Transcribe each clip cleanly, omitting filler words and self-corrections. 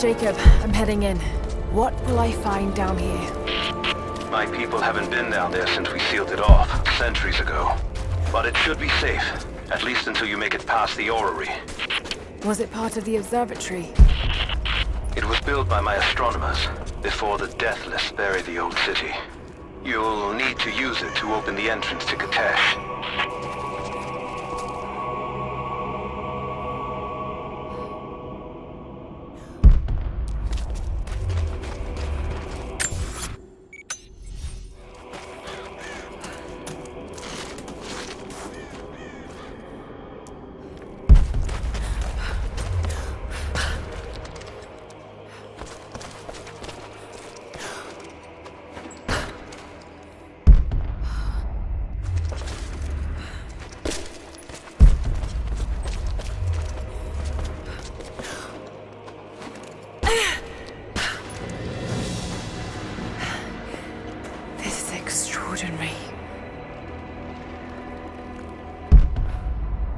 Jacob, I'm heading in. What will I find down here? My people haven't been down there since we sealed it off, centuries ago. But it should be safe, at least until you make it past the orrery. Was it part of the observatory? It was built by my astronomers, before the Deathless buried the old city. You'll need to use it to open the entrance to Katesh.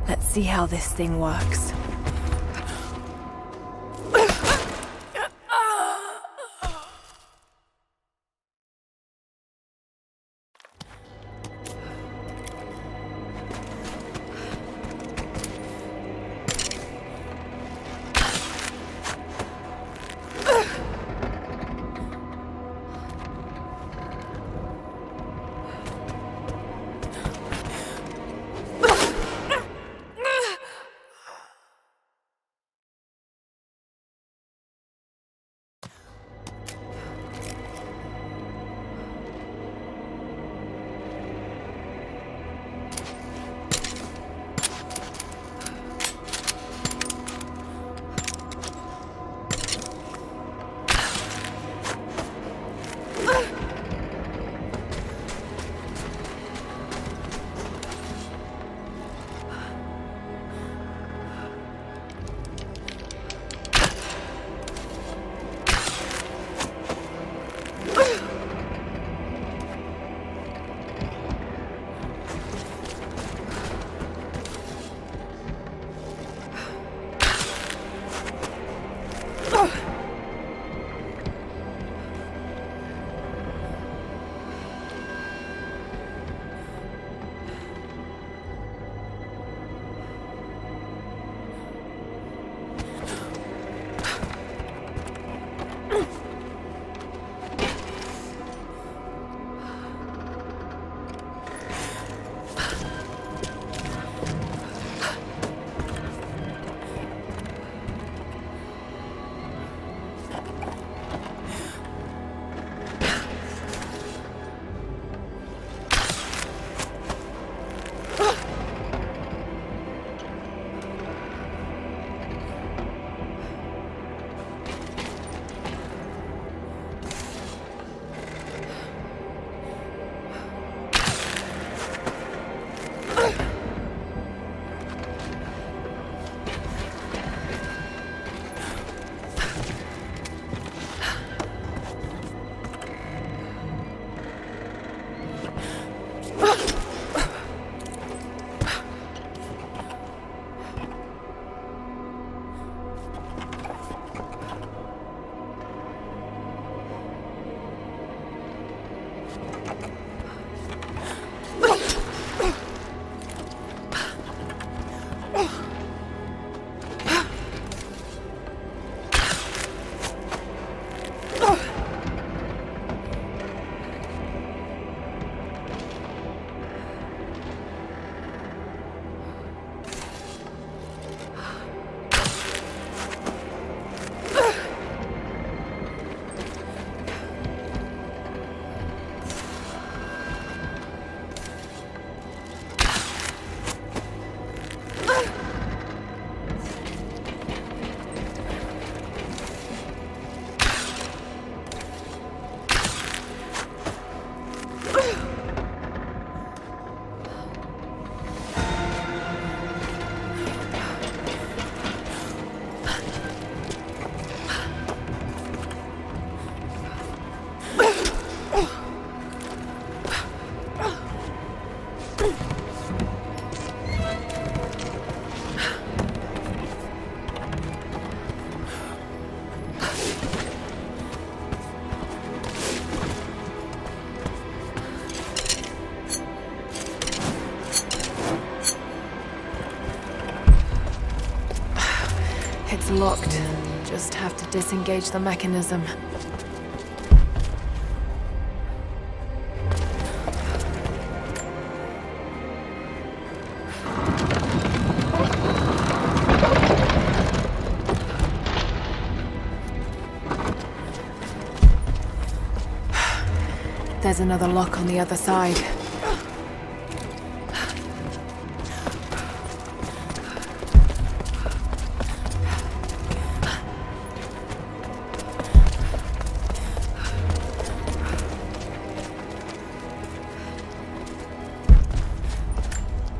Let's see how this thing works. locked. Just have to disengage the mechanism. There's another lock on the other side.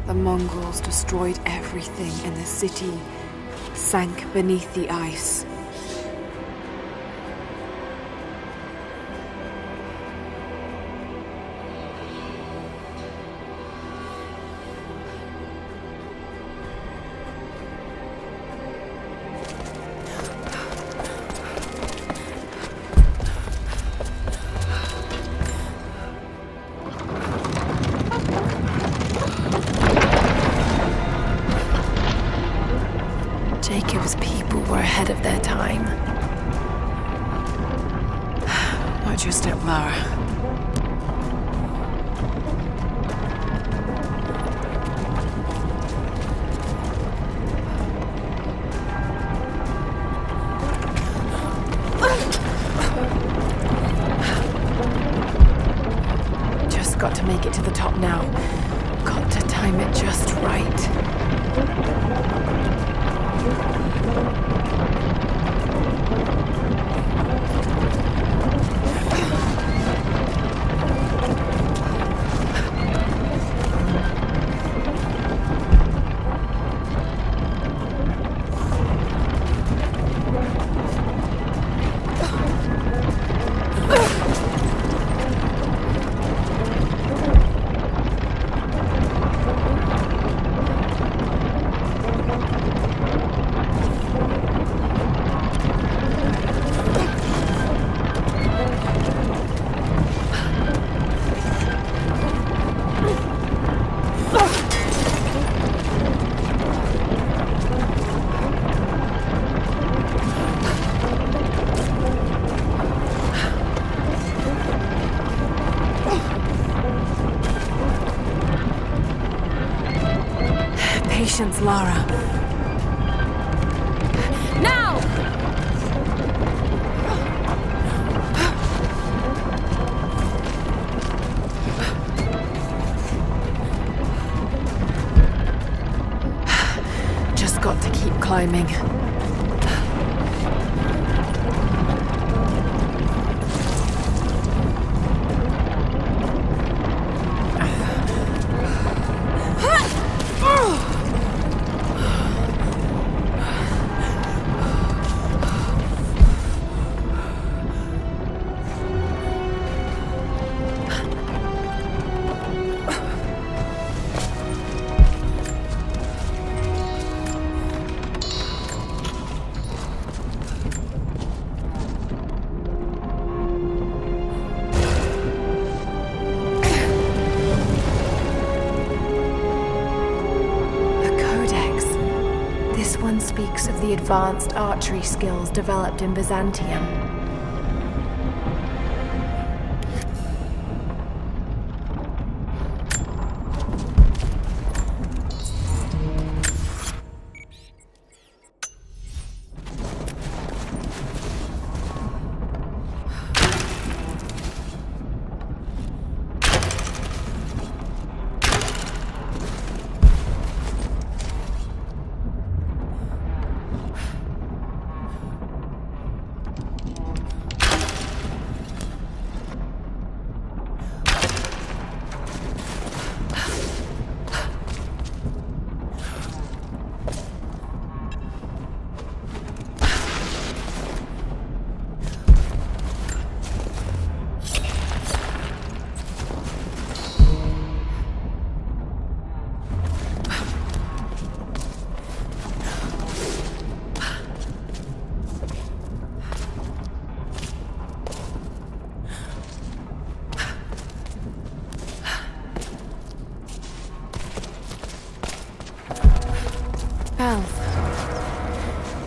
The Mongols destroyed everything in the city, sank beneath the ice. Jacob's people were ahead of their time. Watch your step, Lara. Just got to make it to the top now. Got to time it just right. Patience, Lara. Now! Just got to keep climbing. Speaks of the advanced archery skills developed in Byzantium.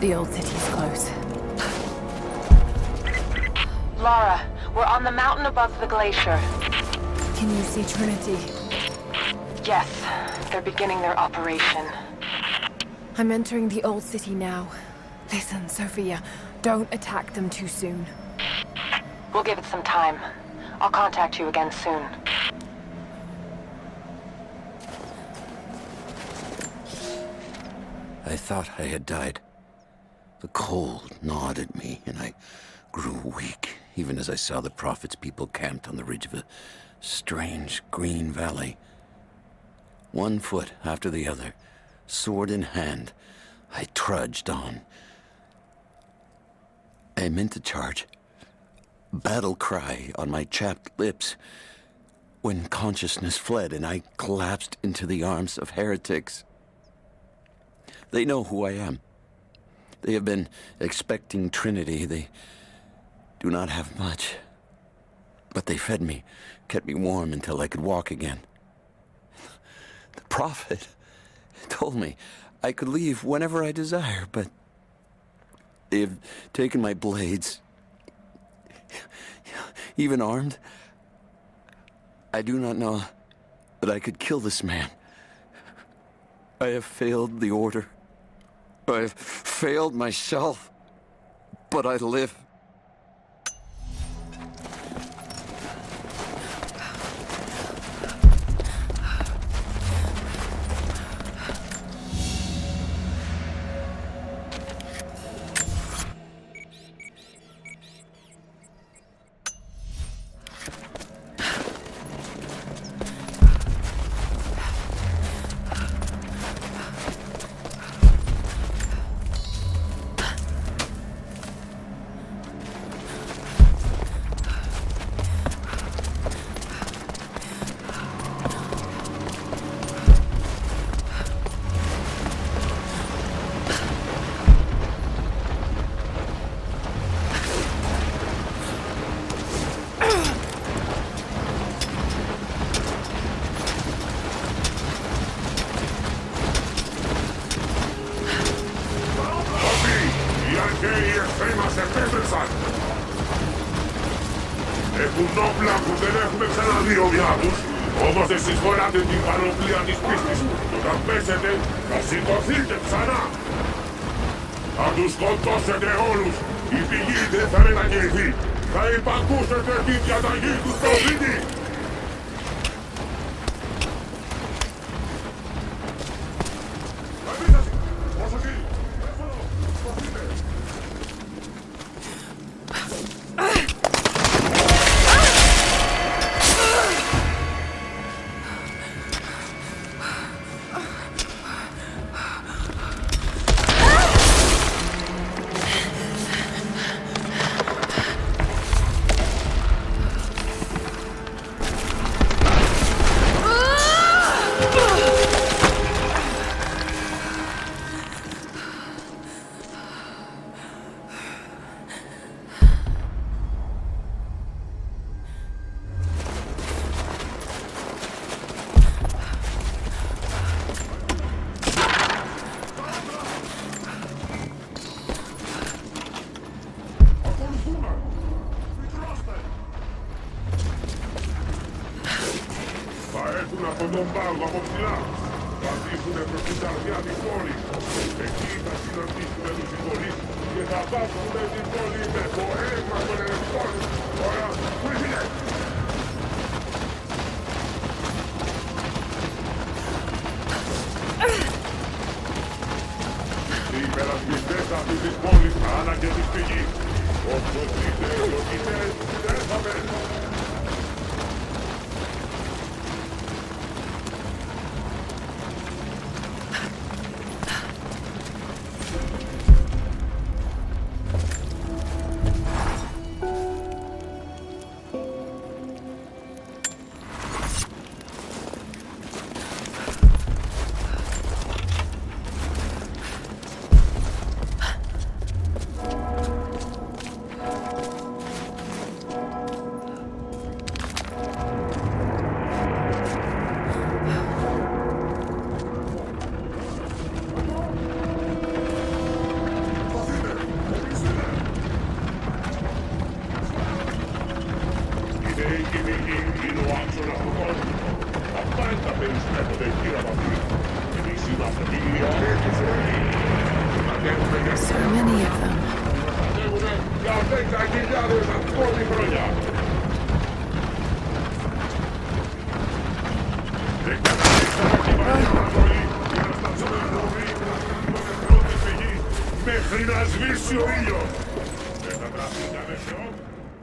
The old city's close. Lara, we're on the mountain above the glacier. Can you see Trinity? Yes, they're beginning their operation. I'm entering the old city now. Listen, Sophia, don't attack them too soon. We'll give it some time. I'll contact you again soon. I thought I had died. The cold gnawed at me, and I grew weak, even as I saw the Prophet's people camped on the ridge of a strange green valley. One foot after the other, sword in hand, I trudged on. I meant to charge, battle cry on my chapped lips, when consciousness fled and I collapsed into the arms of heretics. They know who I am. They have been expecting Trinity. They do not have much. But they fed me, kept me warm until I could walk again. The Prophet told me I could leave whenever I desire, but they have taken my blades. Even armed, I do not know that I could kill this man. I have failed the Order. I have failed myself, but I live. Όμως εσείς φοράτε την πανοπλία της πίστης. Όταν πέσετε, θα σηκωθείτε ξανά. Θα τους σκοτώσετε όλους. Η πηγή δεν θα μετακινηθεί. Θα υπακούσετε την διαταγή του προφήτη. Από τον πάγο από ψηλά. Θα δείχουνε προς την καρδιά της πόλης. Εκεί θα συναντήσουνε τους συγχωρείς και θα βάφουνε την πόλη με το αίμα των ερευνών. Τώρα, πού είναι! Οι υπερασπιστές αυτής της πόλης άνα και της πηγής. Όσο ζείτε ευλογητές, δεν θα μένουν. So many of them.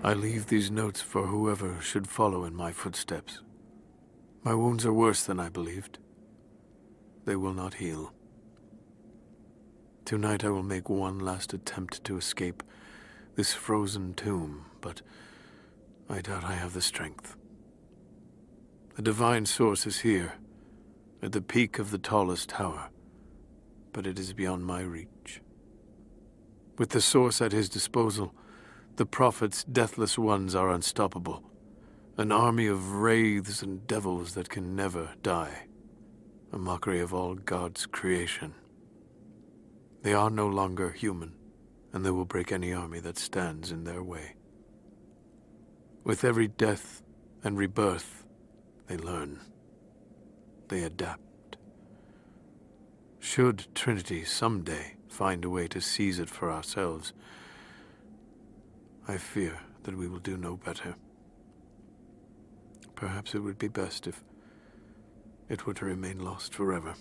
I leave these notes for whoever should follow in my footsteps. My wounds are worse than I believed. They will not heal. Tonight I will make one last attempt to escape this frozen tomb, but I doubt I have the strength. The divine source is here, at the peak of the tallest tower, but it is beyond my reach. With the source at his disposal, the Prophet's deathless ones are unstoppable, an army of wraiths and devils that can never die, a mockery of all God's creation. They are no longer human, and they will break any army that stands in their way. With every death and rebirth, they learn. They adapt. Should Trinity someday find a way to seize it for ourselves, I fear that we will do no better. Perhaps it would be best if it were to remain lost forever.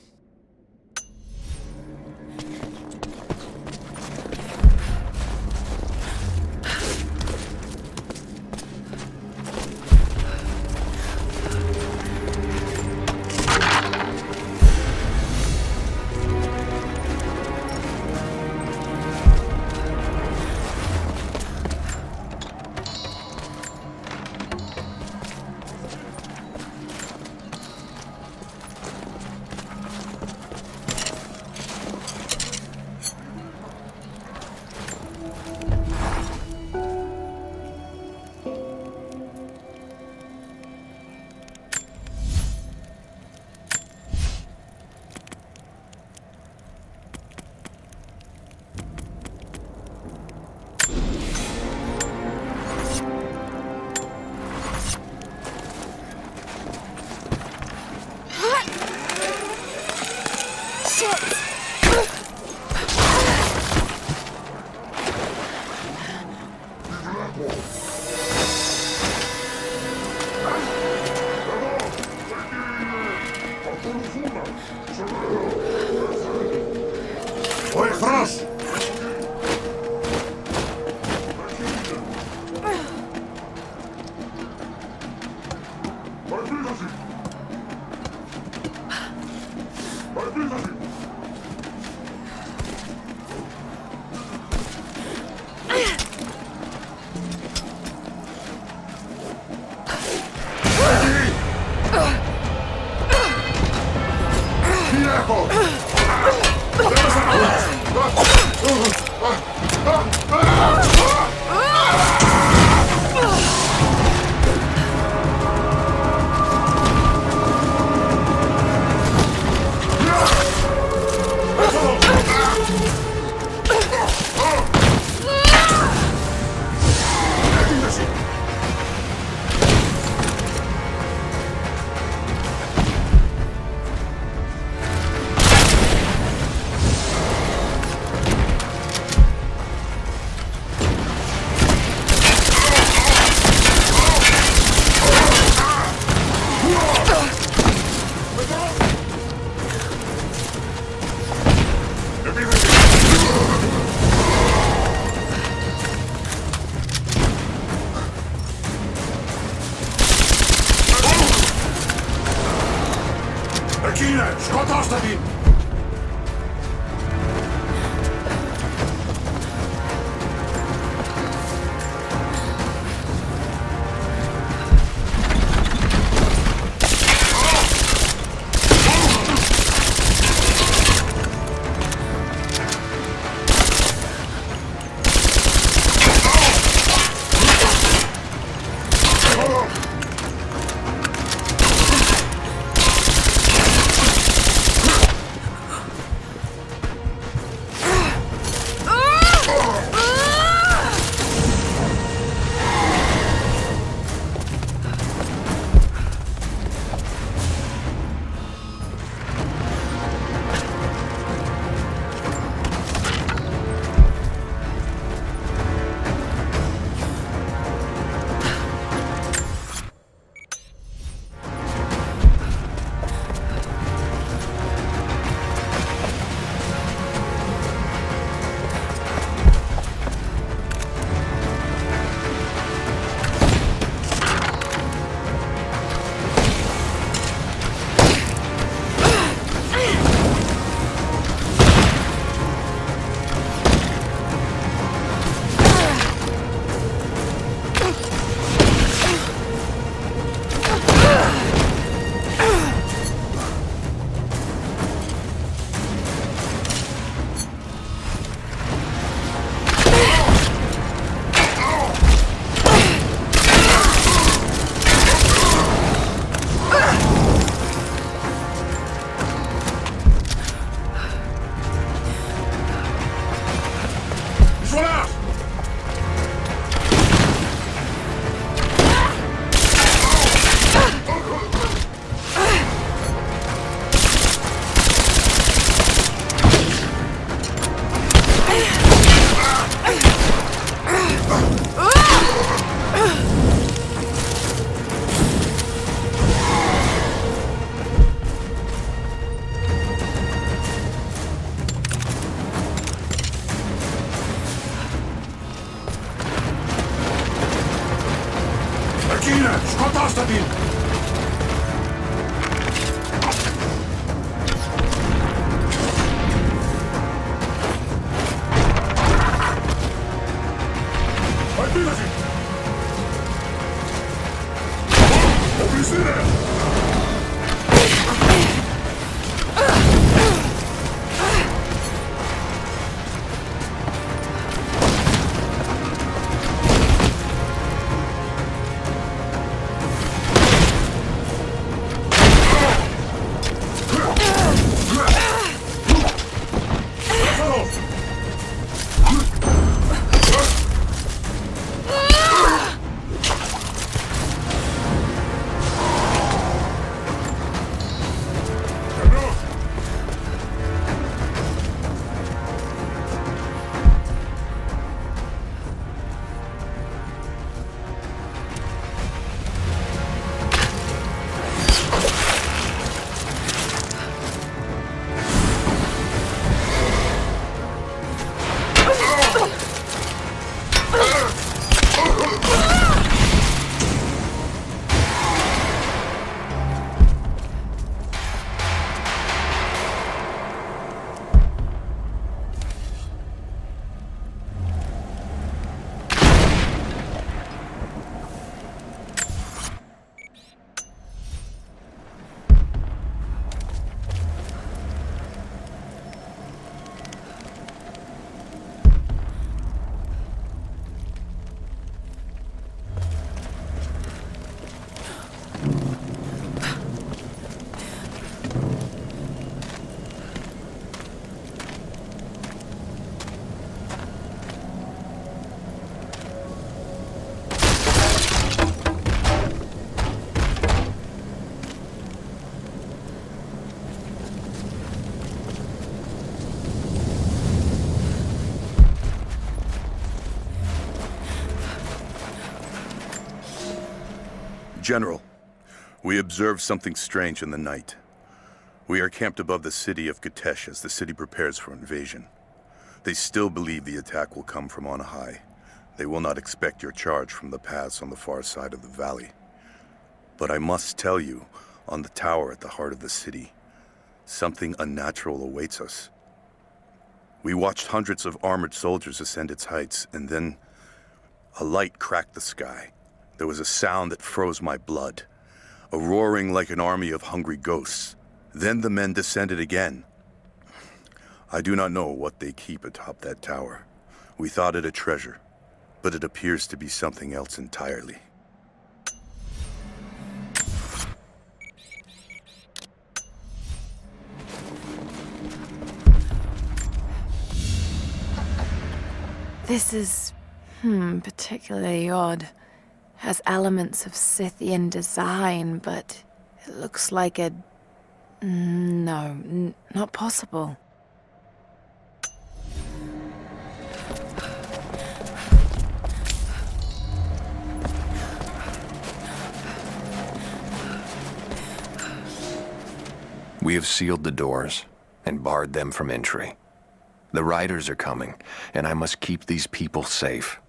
Skotastatin! Ai pitäisi! Officere! General, we observed something strange in the night. We are camped above the city of Kitezh as the city prepares for invasion. They still believe the attack will come from on high. They will not expect your charge from the paths on the far side of the valley. But I must tell you, on the tower at the heart of the city, something unnatural awaits us. We watched hundreds of armored soldiers ascend its heights, and then a light cracked the sky. There was a sound that froze my blood, a roaring like an army of hungry ghosts. Then the men descended again. I do not know what they keep atop that tower. We thought it a treasure, but it appears to be something else entirely. This is, particularly odd. Has elements of Scythian design, but it looks like a... No, not possible. We have sealed the doors and barred them from entry. The riders are coming, and I must keep these people safe.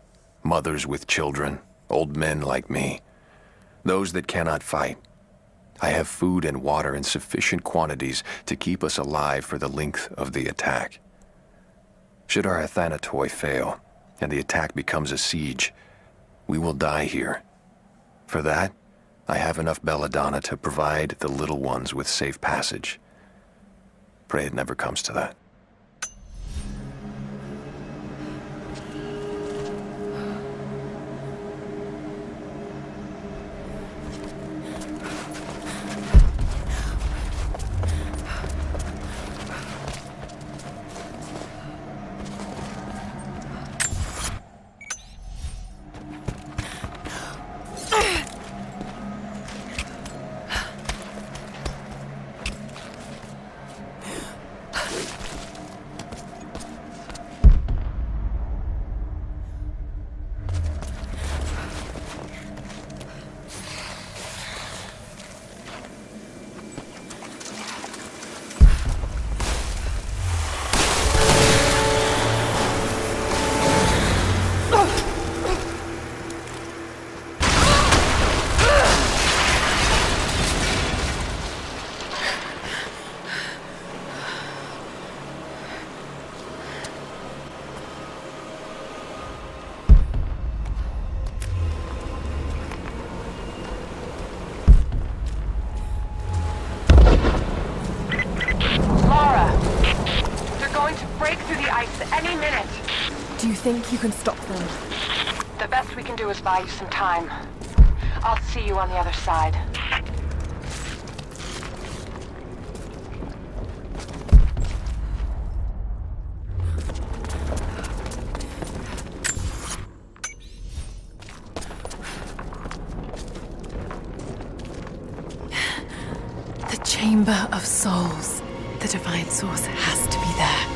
Mothers with children, old men like me, those that cannot fight. I have food and water in sufficient quantities to keep us alive for the length of the attack. Should our Athanatoi fail, and the attack becomes a siege, we will die here. For that, I have enough belladonna to provide the little ones with safe passage. Pray it never comes to that. think you can stop them? The best we can do is buy you some time. I'll see you on the other side. The Chamber of Souls. The Divine Source has to be there.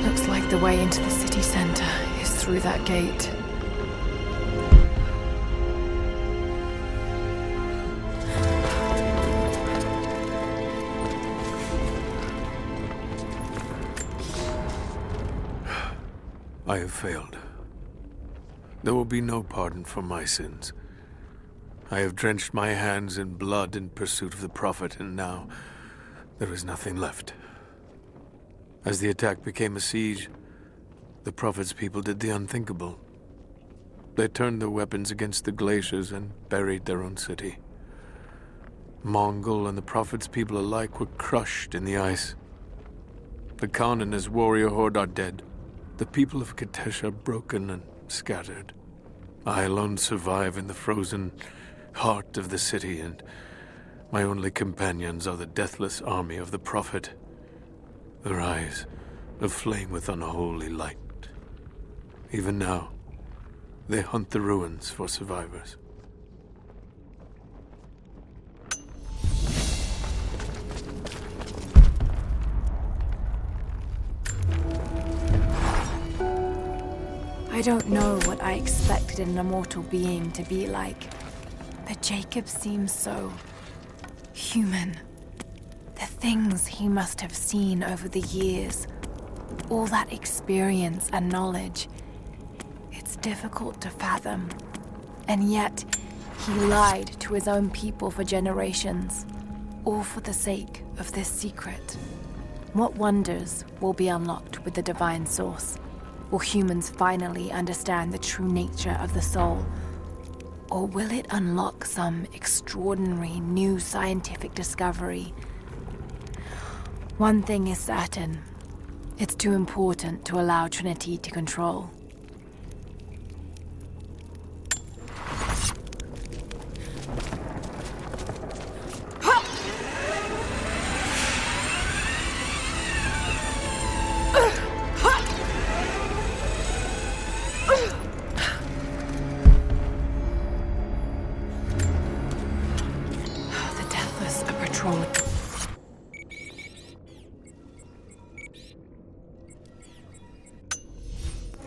Looks like the way into the city center is through that gate. I have failed. There will be no pardon for my sins. I have drenched my hands in blood in pursuit of the Prophet, and now there is nothing left. As the attack became a siege, the Prophet's people did the unthinkable. They turned their weapons against the glaciers and buried their own city. Mongol and the Prophet's people alike were crushed in the ice. The Khan and his warrior horde are dead. The people of Kitezh are broken and scattered. I alone survive in the frozen heart of the city, and my only companions are the deathless army of the Prophet, their eyes aflame with unholy light. Even now, they hunt the ruins for survivors. I don't know what I expected an immortal being to be like, but Jacob seems so human. The things he must have seen over the years, all that experience and knowledge, it's difficult to fathom. And yet, he lied to his own people for generations, all for the sake of this secret. What wonders will be unlocked with the Divine Source? Will humans finally understand the true nature of the soul? Or will it unlock some extraordinary new scientific discovery? One thing is certain. It's too important to allow Trinity to control.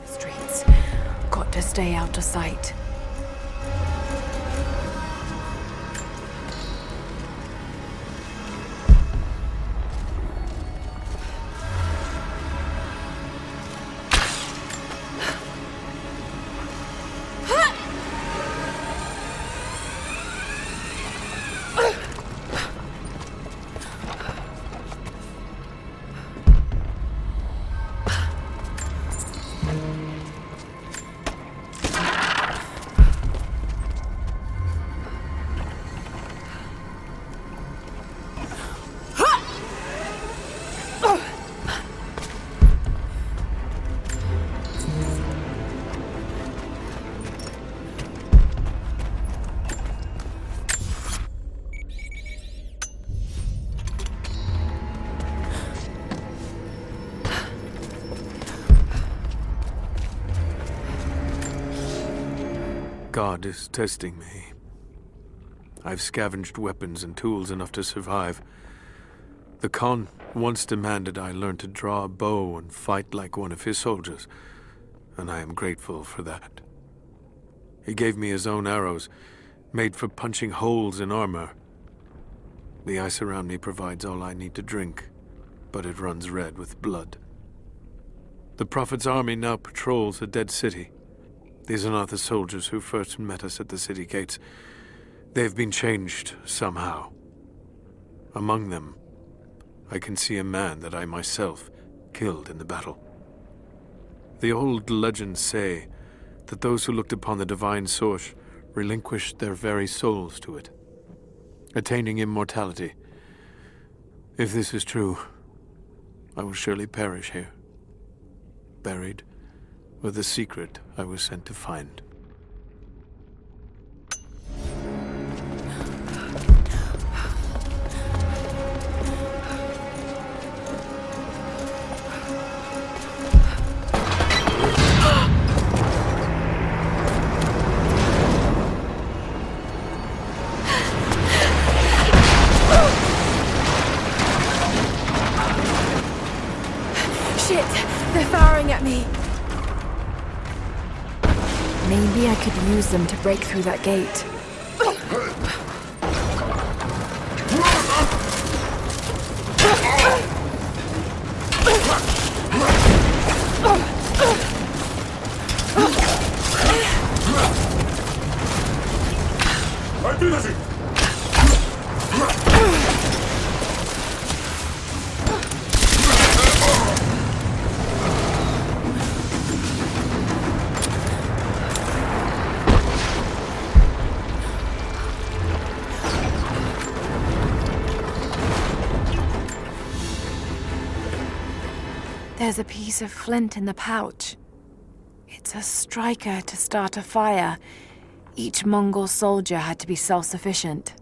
Streets. Got to stay out of sight. God is testing me. I've scavenged weapons and tools enough to survive. The Khan once demanded I learn to draw a bow and fight like one of his soldiers, and I am grateful for that. He gave me his own arrows, made for punching holes in armor. The ice around me provides all I need to drink, but it runs red with blood. The Prophet's army now patrols a dead city. These are not the soldiers who first met us at the city gates. They've been changed somehow. Among them, I can see a man that I myself killed in the battle. The old legends say that those who looked upon the Divine Source relinquished their very souls to it, attaining immortality. If this is true, I will surely perish here, buried with the secret I was sent to find. Shit! They're firing at me! Maybe I could use them to break through that gate. Ai pitäisi! There's a piece of flint in the pouch. It's a striker to start a fire. Each Mongol soldier had to be self-sufficient.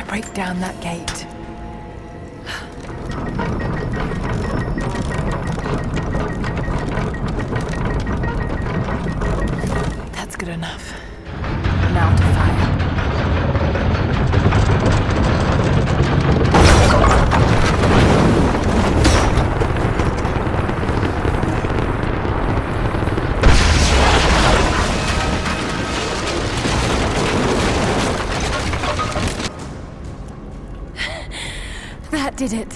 Break down that gate. That's good enough. Now to fire. That did it.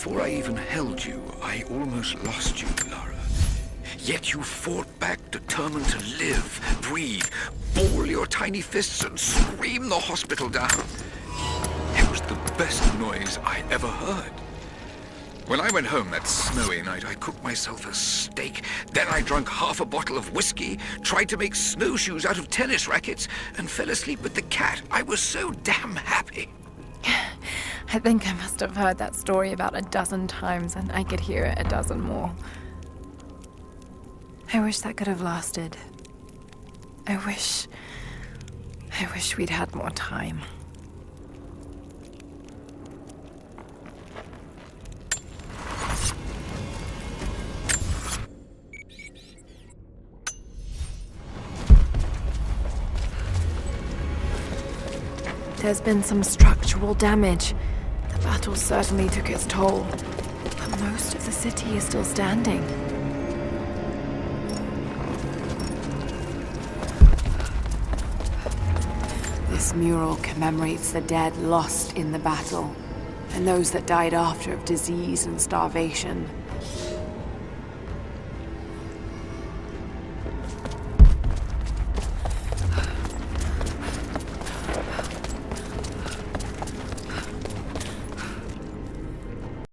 Before I even held you, I almost lost you, Lara. Yet you fought back, determined to live, breathe, ball your tiny fists and scream the hospital down. It was the best noise I ever heard. When I went home that snowy night, I cooked myself a steak. Then I drank half a bottle of whiskey, tried to make snowshoes out of tennis rackets, and fell asleep with the cat. I was so damn happy. I think I must have heard that story about a dozen times, and I could hear it a dozen more. I wish that could have lasted. I wish we'd had more time. There's been some structural damage. The battle certainly took its toll, but most of the city is still standing. This mural commemorates the dead lost in the battle, and those that died after of disease and starvation.